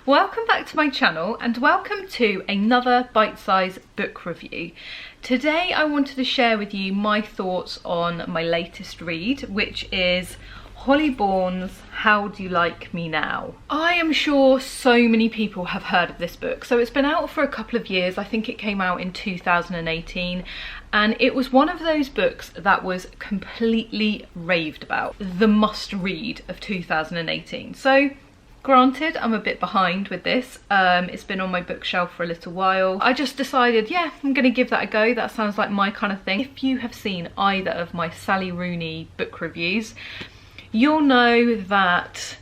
Welcome back to my channel and welcome to another bite-sized book review. Today I wanted to share with you my thoughts on my latest read, which is Holly Bourne's How Do You Like Me Now? I am sure so many people have heard of this book. So it's been out for a couple of years. I think it came out in 2018 and it was one of those books that was completely raved about. The must read of 2018. So granted, I'm a bit behind with this. It's been on my bookshelf for a little while. I just decided, yeah, I'm gonna give that a go. That sounds like my kind of thing. If you have seen either of my Sally Rooney book reviews, you'll know that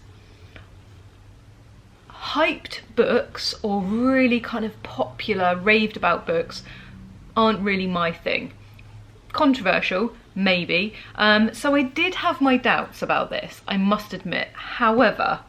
hyped books or really kind of popular, raved about books aren't really my thing. Controversial, maybe. So I did have my doubts about this, I must admit. However,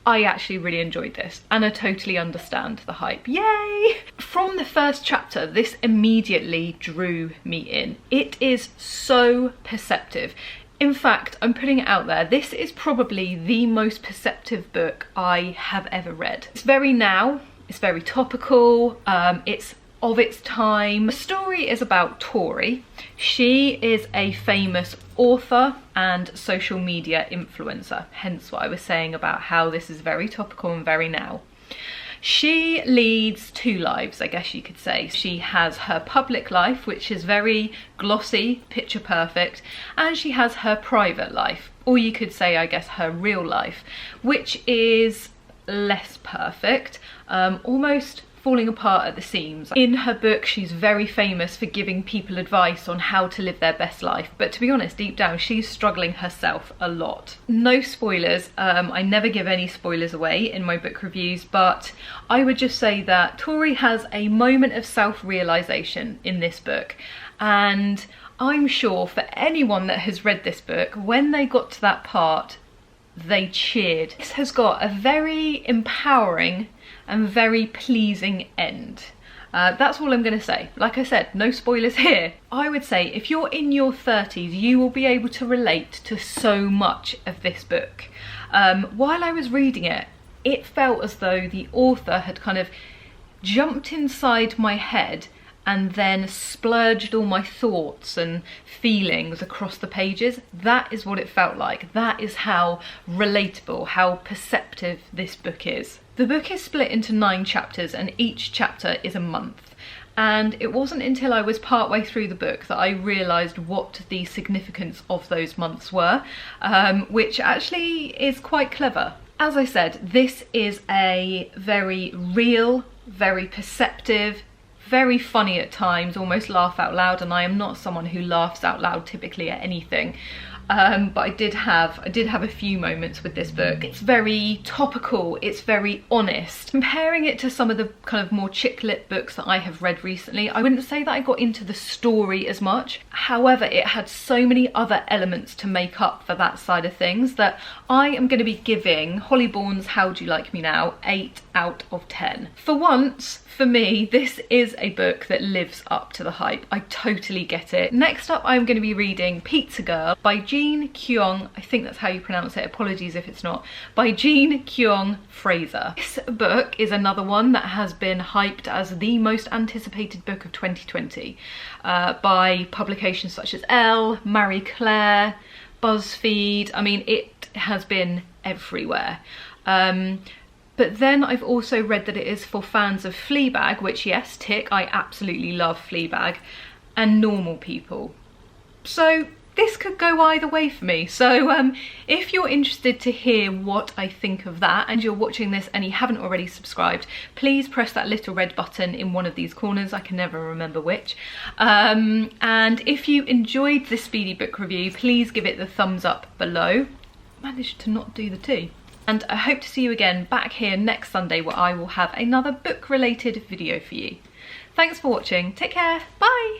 I actually really enjoyed this and I totally understand the hype. Yay! From the first chapter, this immediately drew me in. It is so perceptive. In fact, I'm putting it out there, this is probably the most perceptive book I have ever read. It's very now, it's very topical, it's of its time. The story is about Tori. She is a famous author and social media influencer, hence what I was saying about how this is very topical and very now. She leads two lives, I guess you could say. She has her public life, which is very glossy, picture perfect, and she has her private life, or you could say, I guess, her real life, which is less perfect, almost falling apart at the seams. In her book, she's very famous for giving people advice on how to live their best life, but to be honest, deep down, she's struggling herself a lot. No spoilers, I never give any spoilers away in my book reviews, but I would just say that Tori has a moment of self-realization in this book, and I'm sure for anyone that has read this book, when they got to that part, they cheered. This has got a very empowering and very pleasing end. That's all I'm gonna say. Like I said, no spoilers here. I would say if you're in your 30s, you will be able to relate to so much of this book. While I was reading it, it felt as though the author had kind of jumped inside my head and then splurged all my thoughts and feelings across the pages. That is what it felt like. That is how relatable, how perceptive this book is. The book is split into 9 chapters and each chapter is a month. And it wasn't until I was partway through the book that I realised what the significance of those months were, which actually is quite clever. As I said, this is a very real, very perceptive, very funny at times, almost laugh out loud, and I am not someone who laughs out loud typically at anything. But I did have a few moments with this book. It's very topical, it's very honest. Comparing it to some of the kind of more chick lit books that I have read recently, I wouldn't say that I got into the story as much. However, it had so many other elements to make up for that side of things that I am going to be giving Holly Bourne's How Do You Like Me Now 8 out of 10. For once, for me, this is a book that lives up to the hype. I totally get it. Next up, I'm going to be reading Pizza Girl by Jean Kyung, I think that's how you pronounce it, apologies if it's not, by Jean Kyung Fraser. This book is another one that has been hyped as the most anticipated book of 2020 by publications such as Elle, Marie Claire, BuzzFeed. I mean, it has been everywhere. But then I've also read that it is for fans of Fleabag, which, yes, tick, I absolutely love Fleabag, and normal people. So this could go either way for me. So if you're interested to hear what I think of that and you're watching this and you haven't already subscribed, please press that little red button in one of these corners. I can never remember which. And if you enjoyed this speedy book review, please give it the thumbs up below. Managed to not do the tea. And I hope to see you again back here next Sunday where I will have another book related video for you. Thanks for watching. Take care. Bye.